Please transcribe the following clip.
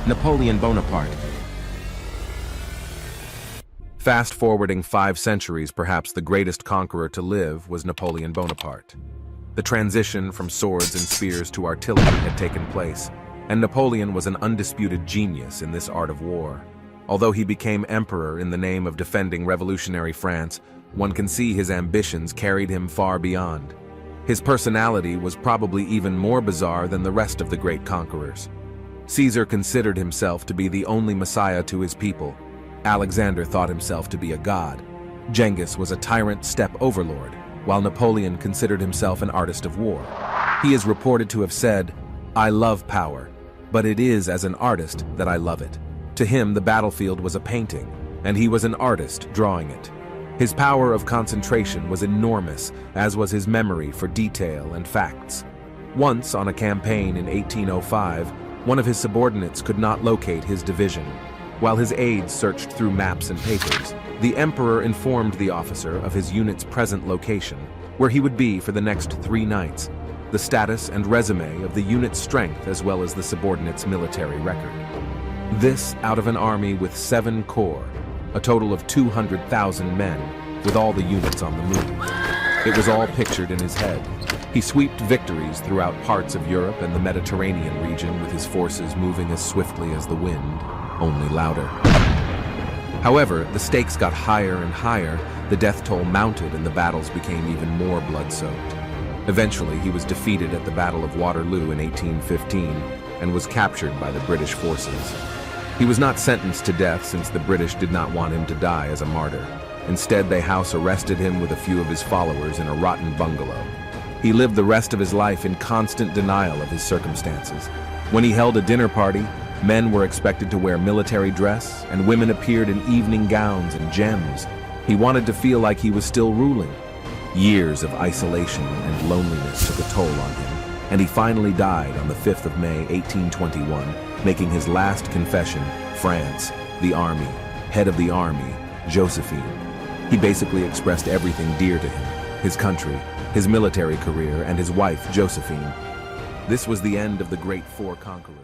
Napoleon Bonaparte. Fast-forwarding 5 centuries, perhaps the greatest conqueror to live was Napoleon Bonaparte. The transition from swords and spears to artillery had taken place, and Napoleon was an undisputed genius in this art of war. Although he became emperor in the name of defending revolutionary France, one can see his ambitions carried him far beyond. His personality was probably even more bizarre than the rest of the great conquerors. Caesar considered himself to be the only messiah to his people. Alexander thought himself to be a god. Genghis was a tyrant steppe overlord, while Napoleon considered himself an artist of war. He is reported to have said, "I love power, but it is as an artist that I love it." To him, the battlefield was a painting, and he was an artist drawing it. His power of concentration was enormous, as was his memory for detail and facts. Once, on a campaign in 1805, one of his subordinates could not locate his division. While his aides searched through maps and papers, the emperor informed the officer of his unit's present location, where he would be for the next 3 nights, the status and resume of the unit's strength as well as the subordinate's military record. This out of an army with 7 corps, a total of 200,000 men, with all the units on the move. It was all pictured in his head. He swept victories throughout parts of Europe and the Mediterranean region with his forces moving as swiftly as the wind, only louder. However, the stakes got higher and higher, the death toll mounted, and the battles became even more blood-soaked. Eventually, he was defeated at the Battle of Waterloo in 1815 and was captured by the British forces. He was not sentenced to death since the British did not want him to die as a martyr. Instead, they house arrested him with a few of his followers in a rotten bungalow. He lived the rest of his life in constant denial of his circumstances. When he held a dinner party, men were expected to wear military dress, and women appeared in evening gowns and gems. He wanted to feel like he was still ruling. Years of isolation and loneliness took a toll on him, and he finally died on the 5th of May, 1821, making his last confession, France, the army, head of the army, Josephine. He basically expressed everything dear to him, his country, his military career, and his wife, Josephine. This was the end of the great 4 conquerors.